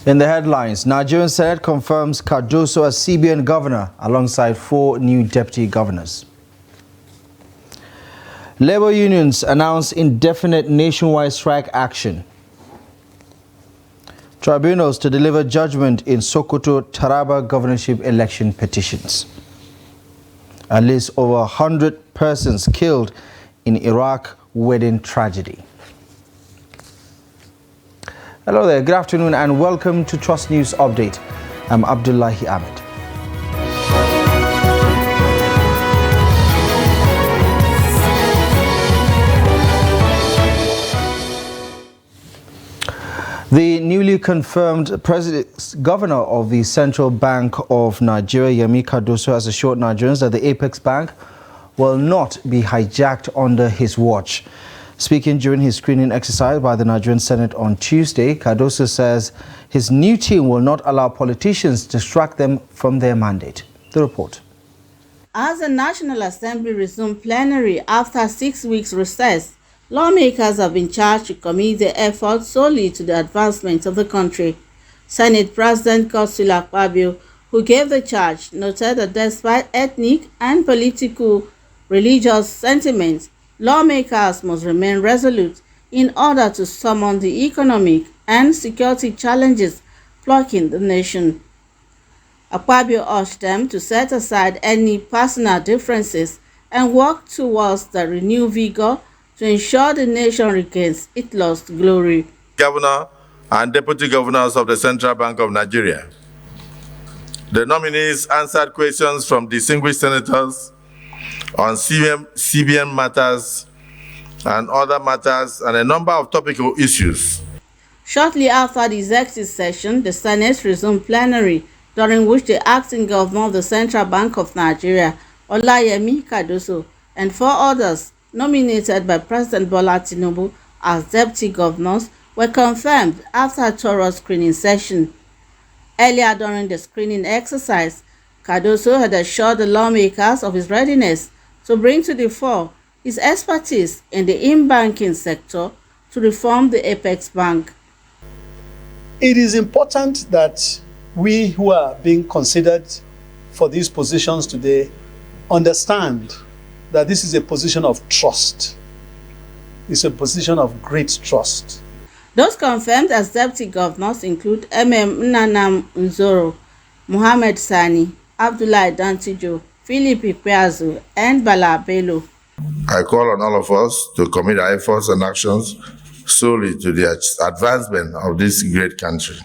In the headlines, Nigerian Senate confirms Cardoso as CBN governor alongside 4 new deputy governors. Labour unions announce indefinite nationwide strike action. Tribunals to deliver judgment in Sokoto Taraba governorship election petitions. At least over 100 persons killed in Iraq wedding tragedy. Hello there, good afternoon and welcome to Trust News Update. I'm Abdullahi Ahmed. The newly confirmed governor of the Central Bank of Nigeria, Yemi Cardoso, has assured Nigerians that the Apex Bank will not be hijacked under his watch. Speaking during his screening exercise by the Nigerian Senate on Tuesday, Cardoso says his new team will not allow politicians to distract them from their mandate. The report. As the National Assembly resumed plenary after 6 weeks recess, lawmakers have been charged to commit their efforts solely to the advancement of the country. Senate President Godswill Akpabio, who gave the charge, noted that despite ethnic and political religious sentiments, lawmakers must remain resolute in order to summon the economic and security challenges plaguing the nation. Akpabio urged them to set aside any personal differences and work towards the renewed vigor to ensure the nation regains its lost glory. Governor and Deputy Governors of the Central Bank of Nigeria. The nominees answered questions from distinguished senators on CBN matters and other matters and a number of topical issues. Shortly after the executive session, the Senate resumed plenary, during which the acting governor of the Central Bank of Nigeria, Olayemi Cardoso, and 4 others nominated by President Bola Tinubu as deputy governors were confirmed after a thorough screening session. Earlier during the screening exercise, Cardoso had assured the lawmakers of his readiness to bring to the fore his expertise in the in-banking sector to reform the Apex Bank. It is important that we who are being considered for these positions today understand that this is a position of trust. It's a position of great trust. Those confirmed as deputy governors include Nnanam Nzoro, Muhammad Sani, Abdullahi Dantijo, Philip Ikpeazu, and Bala Bello. I call on all of us to commit our efforts and actions solely to the advancement of this great country.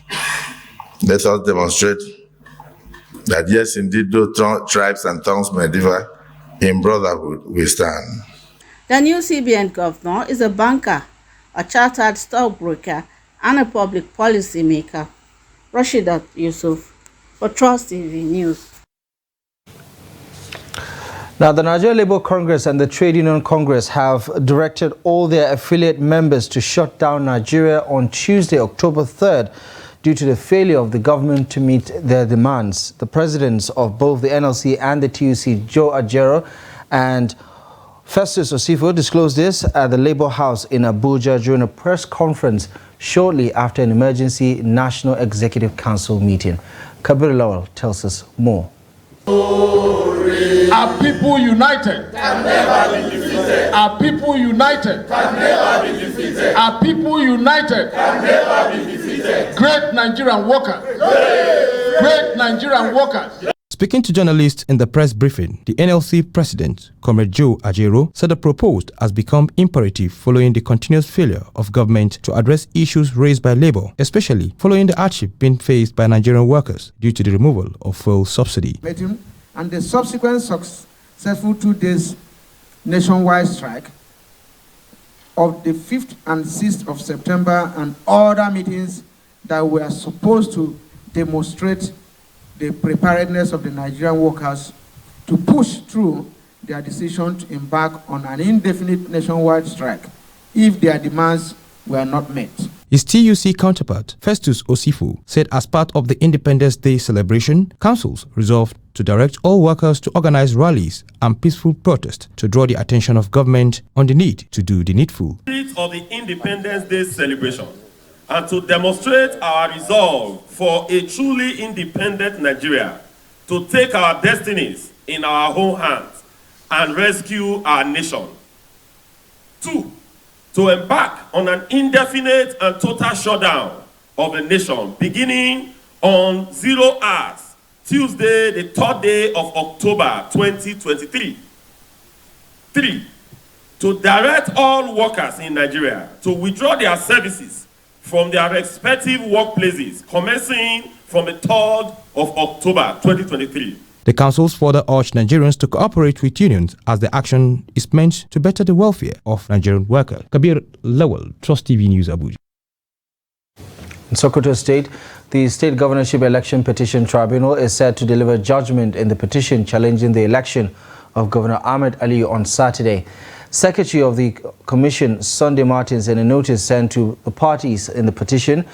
Let us demonstrate that yes, indeed, though tribes and tongues may differ, in brotherhood we stand. The new CBN governor is a banker, a chartered stockbroker, and a public policy maker. Rashidat Yusuf for Trust TV News. Now, the Nigeria Labour Congress and the Trade Union Congress have directed all their affiliate members to shut down Nigeria on Tuesday, October 3rd, due to the failure of the government to meet their demands. The presidents of both the NLC and the TUC, Joe Ajero and Festus Osifo, disclosed this at the Labour House in Abuja during a press conference shortly after an emergency National Executive Council meeting. Kabir Lawal tells us more. Our people united can never be defeated. Our people united can never be defeated. Our people united can never be defeated. Great Nigerian workers. Great Nigerian workers. Speaking to journalists in the press briefing, the NLC president, Comrade Joe Ajero, said the proposed has become imperative following the continuous failure of government to address issues raised by labor, especially following the hardship being faced by Nigerian workers due to the removal of fuel subsidy. And the subsequent successful 2 days nationwide strike of the 5th and 6th of September and other meetings that were supposed to demonstrate the preparedness of the Nigerian workers to push through their decision to embark on an indefinite nationwide strike if their demands were not met. His TUC counterpart, Festus Osifo, said as part of the Independence Day celebration, councils resolved to direct all workers to organize rallies and peaceful protest to draw the attention of government on the need to do the needful. Of the Independence Day celebration, and to demonstrate our resolve for a truly independent Nigeria, to take our destinies in our own hands and rescue our nation. 2, to embark on an indefinite and total shutdown of the nation beginning on 0 hours, Tuesday, the 3rd day of October 2023. 3, to direct all workers in Nigeria to withdraw their services from their respective workplaces commencing from the 3rd of October 2023. The councils further urged Nigerians to cooperate with unions as the action is meant to better the welfare of Nigerian workers. Kabir Lawal, Trust TV News, Abuja. In Sokoto State, the State Governorship Election Petition Tribunal is set to deliver judgment in the petition challenging the election of Governor Ahmed Ali on Saturday. Secretary of the Commission, Sunday Martins, in a notice sent to the parties in the petition,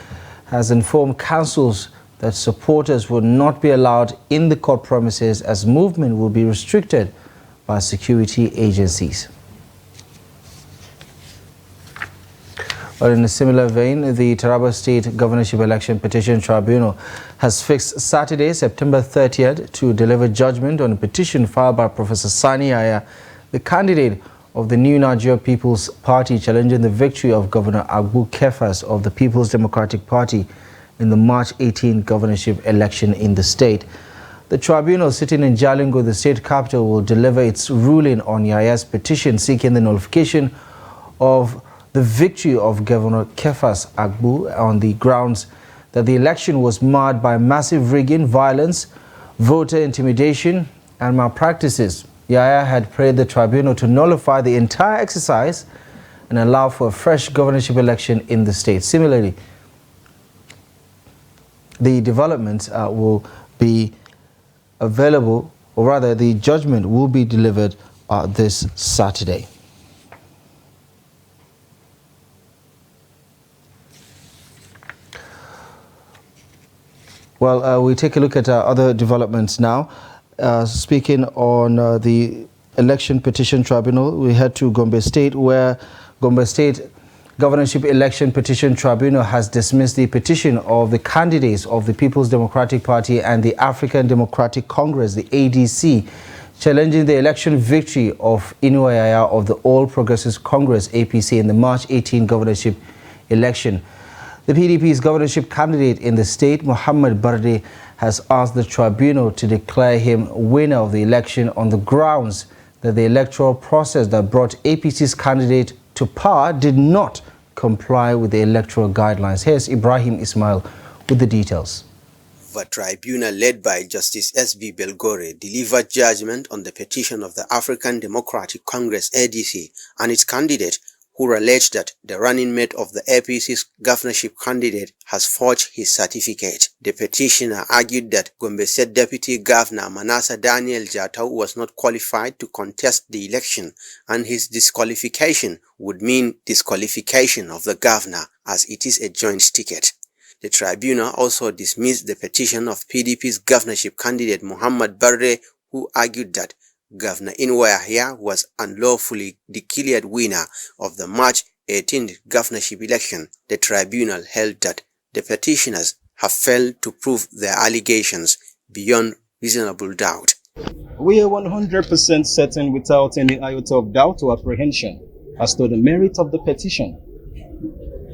has informed councils that supporters will not be allowed in the court premises as movement will be restricted by security agencies. But in a similar vein, the Taraba State Governorship Election Petition Tribunal has fixed Saturday, September 30th, to deliver judgment on a petition filed by Professor Sani Yahaya, the candidate of the New Nigeria People's Party, challenging the victory of Governor Agbu Kefas of the People's Democratic Party in the March 18 governorship election in the state. The tribunal sitting in Jalingo, the state capital, will deliver its ruling on Yaya's petition seeking the nullification of the victory of Governor Kefas Agbu on the grounds that the election was marred by massive rigging, violence, voter intimidation and malpractices. Yahaya had prayed the tribunal to nullify the entire exercise and allow for a fresh governorship election in the state. Similarly, the developments will be available, or rather the judgment will be delivered this Saturday. Well, we take a look at other developments now. Speaking on the Election Petition Tribunal, we head to Gombe State, where Gombe State Governorship Election Petition Tribunal has dismissed the petition of the candidates of the People's Democratic Party and the African Democratic Congress, the ADC, challenging the election victory of Inuwa Yahaya of the All Progressives Congress, APC, in the March 18 governorship election. The PDP's governorship candidate in the state, Muhammad Barde, has asked the tribunal to declare him winner of the election on the grounds that the electoral process that brought APC's candidate to power did not comply with the electoral guidelines. Here's Ibrahim Ismail with the details. The tribunal led by Justice S.B. Belgore delivered judgment on the petition of the African Democratic Congress ADC and its candidate, who alleged that the running mate of the APC's governorship candidate has forged his certificate. The petitioner argued that Gombe State Deputy Governor Manasa Daniel Jatau was not qualified to contest the election, and his disqualification would mean disqualification of the governor, as it is a joint ticket. The tribunal also dismissed the petition of PDP's governorship candidate Muhammad Barde, who argued that Governor Inuwa Yahaya was unlawfully declared winner of the March 18th governorship election. The tribunal held that the petitioners have failed to prove their allegations beyond reasonable doubt. We are 100% certain, without any iota of doubt or apprehension, as to the merit of the petition.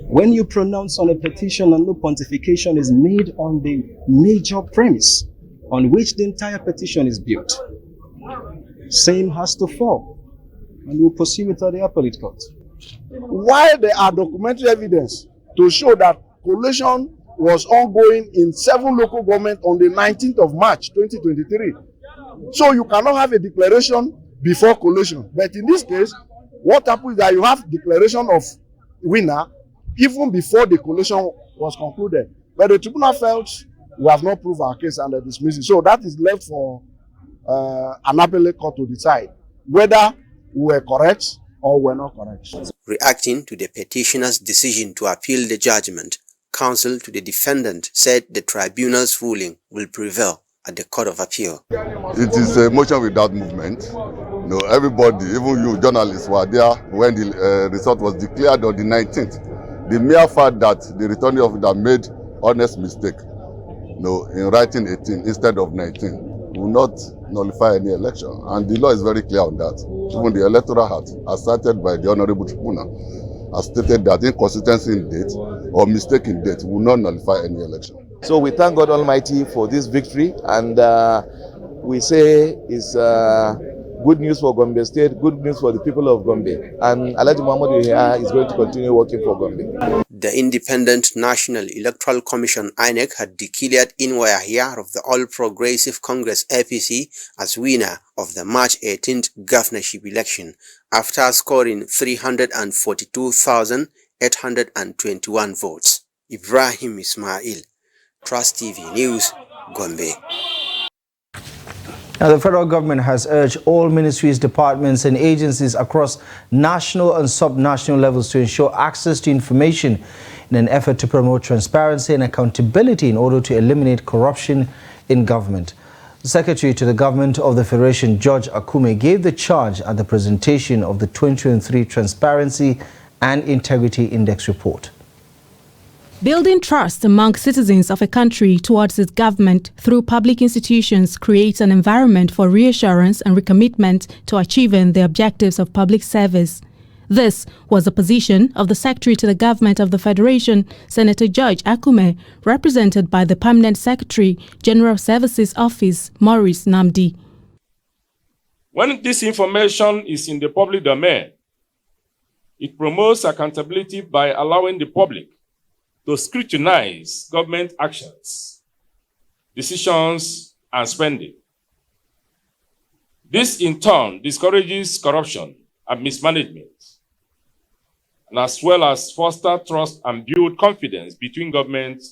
When you pronounce on a petition and no pontification is made on the major premise on which the entire petition is built, same has to fall, and we'll pursue it at the appellate court. While there are documentary evidence to show that collation was ongoing in 7 local governments on the 19th of March 2023. So you cannot have a declaration before collation. But in this case, what happens is that you have declaration of winner even before the collation was concluded. But the tribunal felt we have not proved our case and they dismissed it. So that is left for an appellate court to decide whether we were correct or were not correct. Reacting to the petitioner's decision to appeal the judgment, counsel to the defendant said the tribunal's ruling will prevail at the Court of Appeal. It is a motion without movement. No, everybody, even you journalists, were there when the result was declared on the 19th. the mere fact that the returning officer made honest mistake, in writing 18 instead of 19 will not nullify any election. And the law is very clear on that. Even the Electoral Act, as cited by the Honorable Tribunal, has stated that inconsistency in date or mistake in date will not nullify any election. So we thank God Almighty for this victory, and we say it's good news for Gombe State, good news for the people of Gombe. And Alhaji Muhammadu Yahya is going to continue working for Gombe. The Independent National Electoral Commission (INEC) had declared Inwa Yahya of the All Progressive Congress (APC) as winner of the March 18th governorship election after scoring 342,821 votes. Ibrahim Ismail, Trust TV News, Gombe. Now, the federal government has urged all ministries, departments and agencies across national and sub-national levels to ensure access to information in an effort to promote transparency and accountability in order to eliminate corruption in government. The Secretary to the Government of the Federation, George Akume, gave the charge at the presentation of the 2023 Transparency and Integrity Index report. Building trust among citizens of a country towards its government through public institutions creates an environment for reassurance and recommitment to achieving the objectives of public service. This was the position of the Secretary to the Government of the Federation, Senator George Akume, represented by the Permanent Secretary, General Services Office, Maurice Namdi. When this information is in the public domain, it promotes accountability by allowing the public to scrutinize government actions, decisions, and spending. This, in turn, discourages corruption and mismanagement, and as well as foster trust and build confidence between government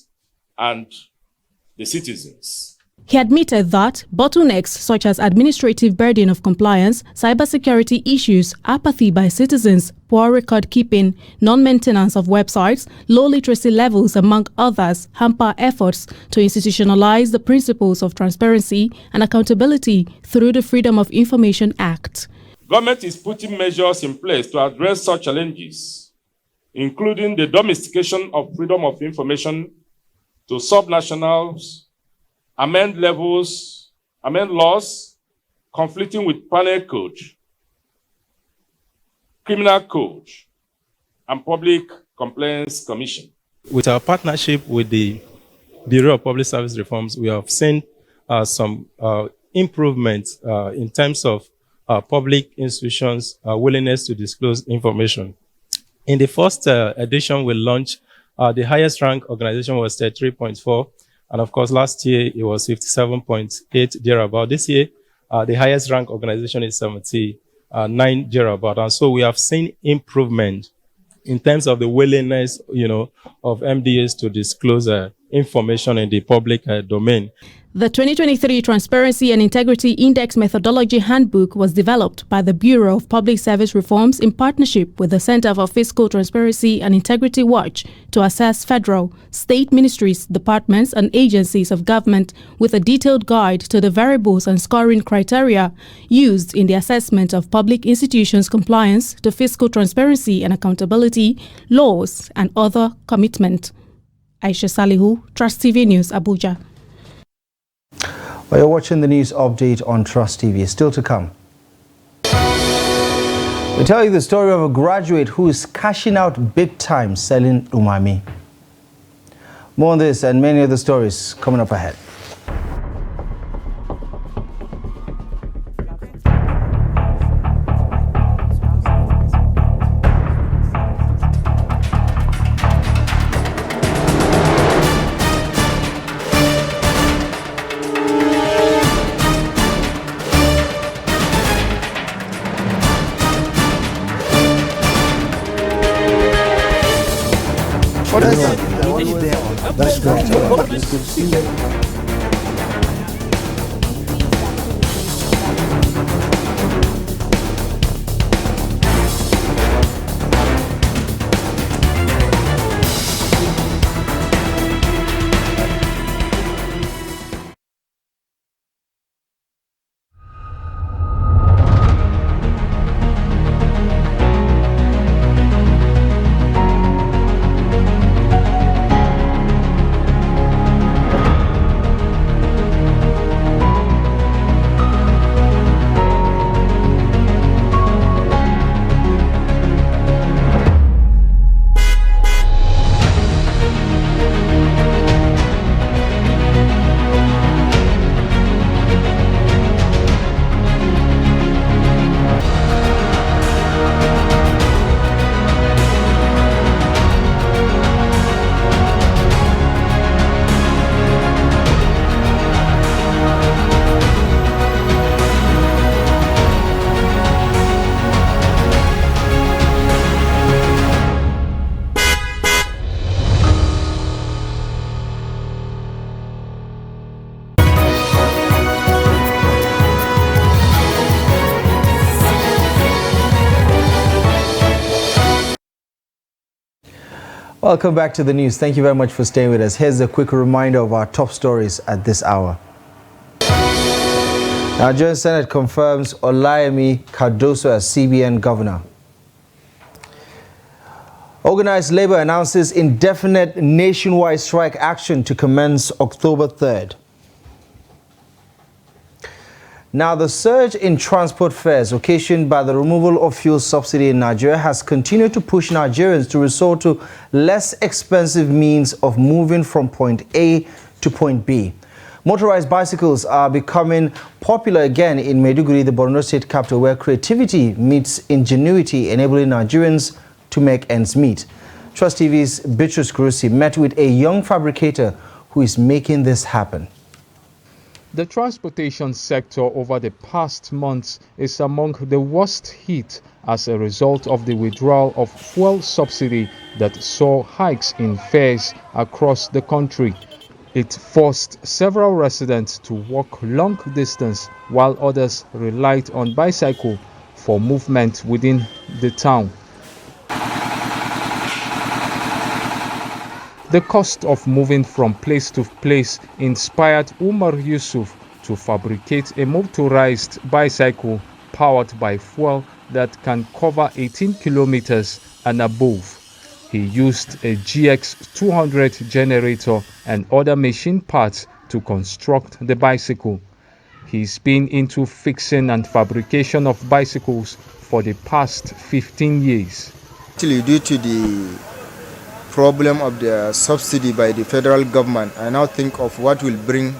and the citizens. He admitted that bottlenecks such as administrative burden of compliance, cybersecurity issues, apathy by citizens, poor record keeping, non-maintenance of websites, low literacy levels, among others, hamper efforts to institutionalize the principles of transparency and accountability through the Freedom of Information Act. Government is putting measures in place to address such challenges, including the domestication of freedom of information to subnationals, amend laws conflicting with penal code, criminal code, and public complaints commission. With our partnership with the Bureau of Public Service Reforms, we have seen some improvements in terms of public institutions' willingness to disclose information. In the first edition we launched, the highest rank organization was 33.4. And of course, last year it was 57.8 thereabout. This year, the highest rank organization is 79 thereabout. And so we have seen improvement in terms of the willingness, of MDAs to disclose information in the public domain. The 2023 Transparency and Integrity Index Methodology Handbook was developed by the Bureau of Public Service Reforms in partnership with the Center for Fiscal Transparency and Integrity Watch to assess federal, state ministries, departments, and agencies of government with a detailed guide to the variables and scoring criteria used in the assessment of public institutions' compliance to fiscal transparency and accountability, laws, and other commitment. Aisha Salihu, Trust TV News, Abuja. Well, you're watching the news update on Trust TV. Still to come. We tell you the story of a graduate who is cashing out big time selling umami. More on this and many other stories coming up ahead. Welcome back to the news. Thank you very much for staying with us. Here's a quick reminder of our top stories at this hour. Nigerian Senate confirms Olayemi Cardoso as CBN governor. Organized labor announces indefinite nationwide strike action to commence October 3rd. Now, the surge in transport fares occasioned by the removal of fuel subsidy in Nigeria has continued to push Nigerians to resort to less expensive means of moving from point A to point B. Motorized bicycles are becoming popular again in Maiduguri, the Borno State capital, where creativity meets ingenuity, enabling Nigerians to make ends meet. Trust TV's Beatrice Kurusi met with a young fabricator who is making this happen. The transportation sector over the past months is among the worst hit as a result of the withdrawal of fuel subsidy that saw hikes in fares across the country. It forced several residents to walk long distance while others relied on bicycle for movement within the town. The cost of moving from place to place inspired Umar Yusuf to fabricate a motorized bicycle powered by fuel that can cover 18 kilometers and above. He used a GX200 generator and other machine parts to construct the bicycle. He's been into fixing and fabrication of bicycles for the past 15 years. Actually, due to the problem of the subsidy by the federal government, I now think of what will bring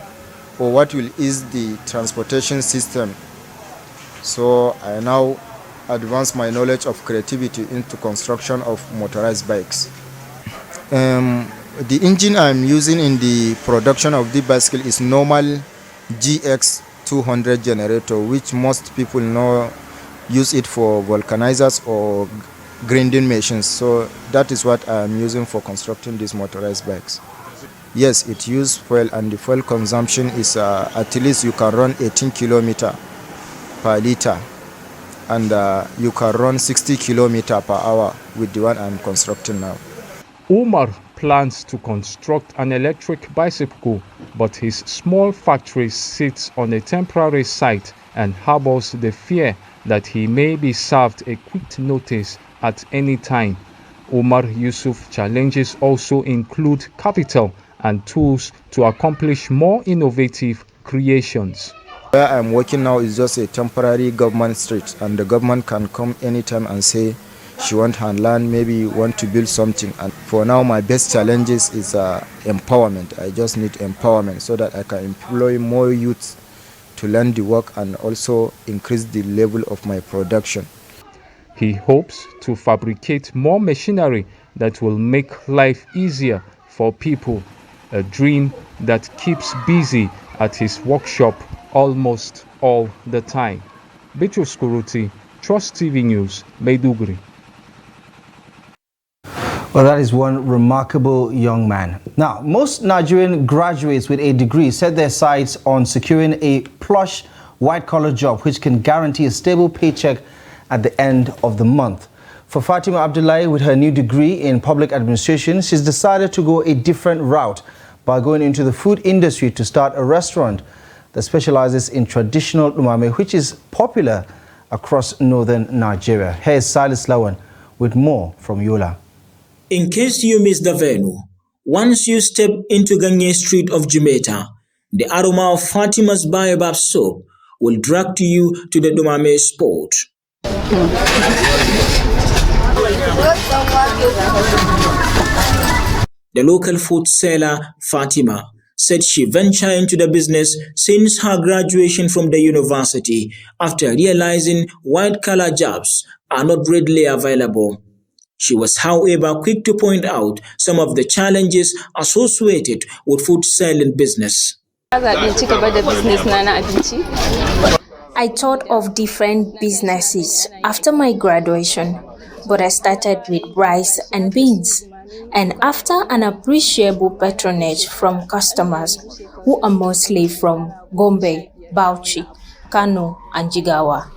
or what will ease the transportation system. So I now advance my knowledge of creativity into construction of motorized bikes. The engine I'm using in the production of the bicycle is normal GX200 generator, which most people know use it for vulcanizers or grinding machines. So that is what I'm using for constructing these motorized bikes. Yes, it uses fuel, and the fuel consumption is at least you can run 18 kilometers per liter, and you can run 60 kilometers per hour with the one I'm constructing now. Umar plans to construct an electric bicycle, but his small factory sits on a temporary site and harbors the fear that he may be served a quick notice at any time. Umar Yusuf challenges also include capital and tools to accomplish more innovative creations. Where I'm working now is just a temporary government street, and the government can come anytime and say she wants her land, maybe want to build something. And for now, my best challenges is empowerment. I just need empowerment so that I can employ more youth to learn the work and also increase the level of my production. He hopes to fabricate more machinery that will make life easier for people, a dream that keeps busy at his workshop almost all the time. Beatrice Kurusi, Trust TV News, Maiduguri. Well, that is one remarkable young man. Now, most Nigerian graduates with a degree set their sights on securing a plush white-collar job which can guarantee a stable paycheck at the end of the month. For Fatima Abdullahi, with her new degree in public administration, she's decided to go a different route by going into the food industry to start a restaurant that specializes in traditional umami, which is popular across northern Nigeria. Here's Silas Lawan with more from Yola. In case you missed the venue, once you step into Ganye Street of Jumeta, the aroma of Fatima's Baobab soap will drag you to the Dumame spot. The local food seller, Fatima, said she ventured into the business since her graduation from the university after realizing white-collar jobs are not readily available. She was, however, quick to point out some of the challenges associated with food selling business. I thought of different businesses after my graduation, but I started with rice and beans. And after an appreciable patronage from customers who are mostly from Gombe, Bauchi, Kano, and Jigawa,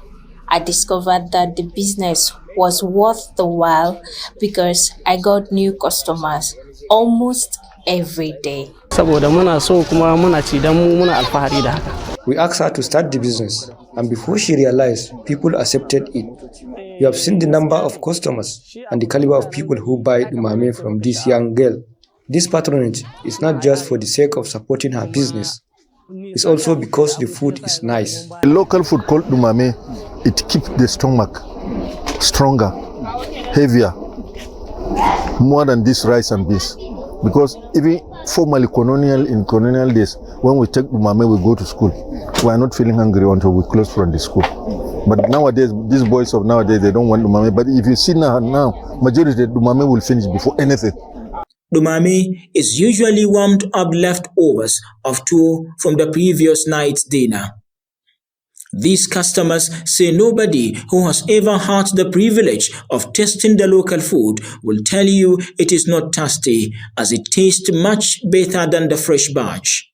I discovered that the business was worth the while because I got new customers almost every day. We asked her to start the business, and before she realized, people accepted it. You have seen the number of customers and the caliber of people who buy dumame from this young girl. This patronage is not just for the sake of supporting her business. It's also because the food is nice. The local food called dumame, it keeps the stomach stronger, heavier, more than this rice and beans. Because even formerly in colonial days, when we take dumame, we go to school. We are not feeling hungry until we close from the school. But nowadays, these boys of nowadays, they don't want dumame. But if you see now majority of dumame will finish before anything. Dumame is usually warmed up leftovers of tuwo from the previous night's dinner. These customers say nobody who has ever had the privilege of tasting the local food will tell you it is not tasty, as it tastes much better than the fresh batch.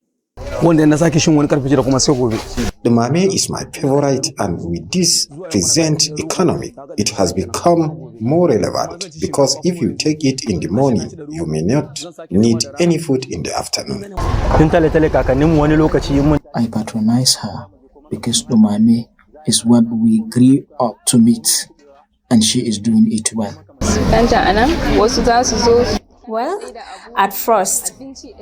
Dumame is my favorite, and with this present economy, it has become more relevant because if you take it in the morning, you may not need any food in the afternoon. I patronize her because dumame is what we grew up to meet, and she is doing it well. Well, at first,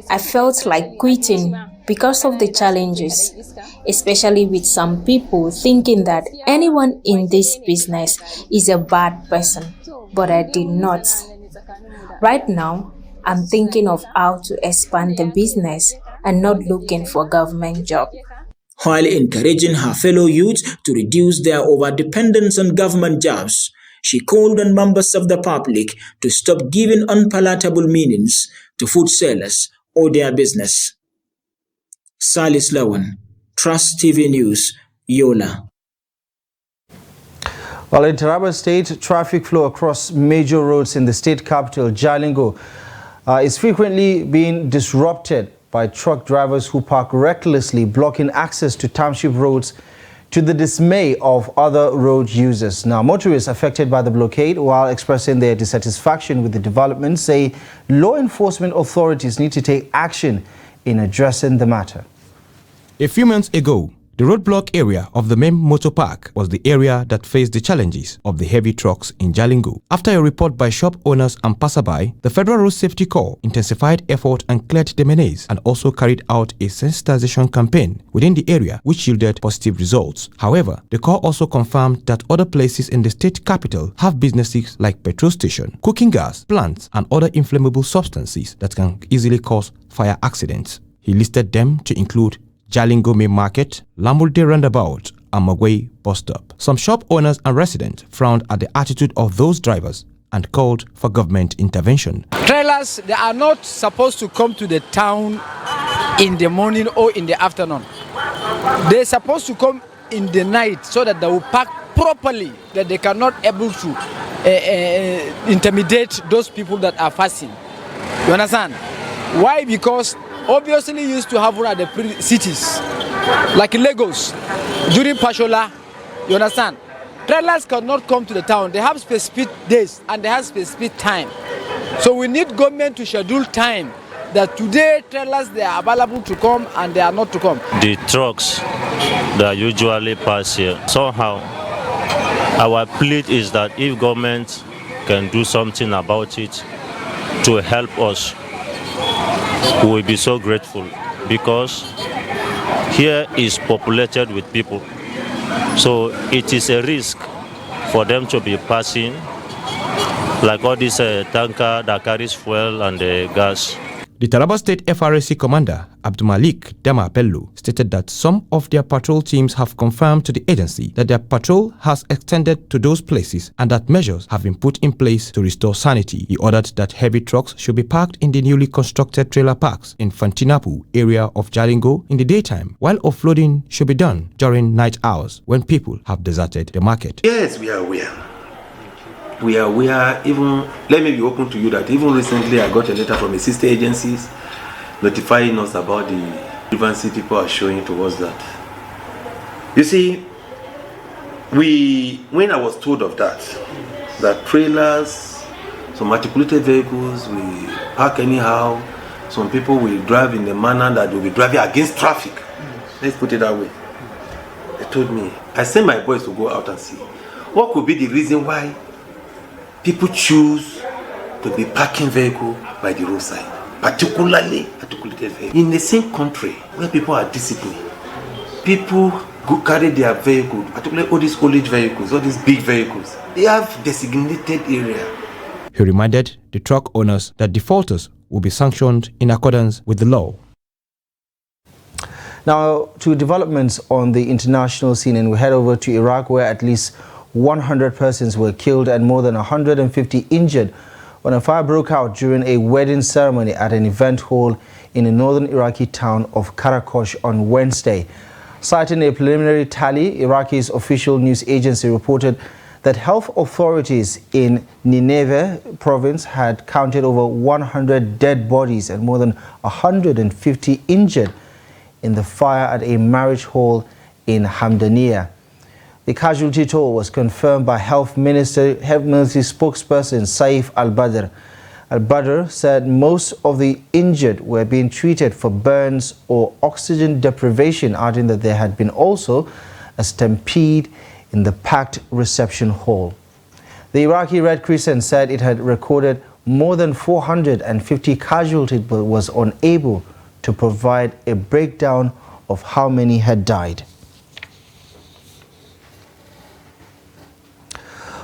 I felt like quitting because of the challenges, especially with some people thinking that anyone in this business is a bad person, but I did not. Right now, I'm thinking of how to expand the business and not looking for government job. While encouraging her fellow youth to reduce their overdependence on government jobs, she called on members of the public to stop giving unpalatable meanings to food sellers or their business. Salis Lawan, Trust TV News, Yola. Well, in Taraba State, traffic flow across major roads in the state capital, Jalingo, is frequently being disrupted by truck drivers who park recklessly, blocking access to township roads, to the dismay of other road users. Now, motorists affected by the blockade, while expressing their dissatisfaction with the development, say law enforcement authorities need to take action in addressing the matter. A few months ago, the roadblock area of the main motor park was the area that faced the challenges of the heavy trucks in Jalingo. After a report by shop owners and passerby, the Federal Road Safety Corps intensified effort and cleared the menace, and also carried out a sensitization campaign within the area which yielded positive results. However, the Corps also confirmed that other places in the state capital have businesses like petrol station, cooking gas, plants and other inflammable substances that can easily cause fire accidents. He listed them to include Jalingo Main Market, Lamurde Roundabout, and Magway Bus Stop. Some shop owners and residents frowned at the attitude of those drivers and called for government intervention. Trailers, they are not supposed to come to the town in the morning or in the afternoon. They're supposed to come in the night so that they will park properly, that they cannot able to intimidate those people that are fasting. You understand? Why? Because obviously used to have one at the cities, like Lagos, during Pashola, you understand? Trailers cannot come to the town. They have specific days and they have specific time. So we need government to schedule time that today trailers, they are available to come and they are not to come. The trucks that usually pass here, somehow our plea is that if government can do something about it to help us, we will be so grateful, because here is populated with people. So it is a risk for them to be passing, like all this tanker that carries fuel and gas. The Taraba State FRSC commander, Abdulmalik Damapello, stated that some of their patrol teams have confirmed to the agency that their patrol has extended to those places and that measures have been put in place to restore sanity. He ordered that heavy trucks should be parked in the newly constructed trailer parks in Fantinapu area of Jalingo in the daytime, while offloading should be done during night hours when people have deserted the market. Yes, we are aware. We are even, let me be open to you that even recently I got a letter from the sister agencies notifying us about the grievances people are showing towards that. You see, when I was told of that, that trailers, some articulated vehicles will park anyhow. Some people will drive in a manner that will be driving against traffic. Let's put it that way. They told me, I sent my boys to go out and see what could be the reason why people choose to be parking vehicle by the roadside, particularly articulated vehicle. In the same country where people are disciplined, people go carry their vehicle, particularly all these old age vehicles, all these big vehicles, they have designated area. He reminded the truck owners that defaulters will be sanctioned in accordance with the law. Now, to developments on the international scene, and we head over to Iraq, where at least 100 persons were killed and more than 150 injured when a fire broke out during a wedding ceremony at an event hall in the northern Iraqi town of Karakosh on Wednesday. Citing a preliminary tally, Iraqi's official news agency reported that health authorities in Nineveh province had counted over 100 dead bodies and more than 150 injured in the fire at a marriage hall in Hamdaniya. The casualty toll was confirmed by Health Ministry spokesperson Saif Al-Badr. Al-Badr said most of the injured were being treated for burns or oxygen deprivation, adding that there had been also a stampede in the packed reception hall. The Iraqi Red Crescent said it had recorded more than 450 casualties but was unable to provide a breakdown of how many had died.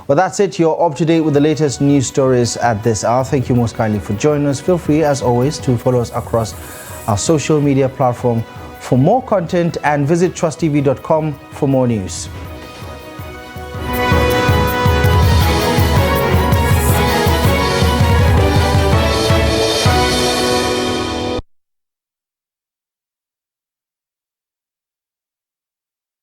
Well, that's it. You're up to date with the latest news stories at this hour. Thank you most kindly for joining us. Feel free, as always, to follow us across our social media platform for more content and visit trusttv.com for more news.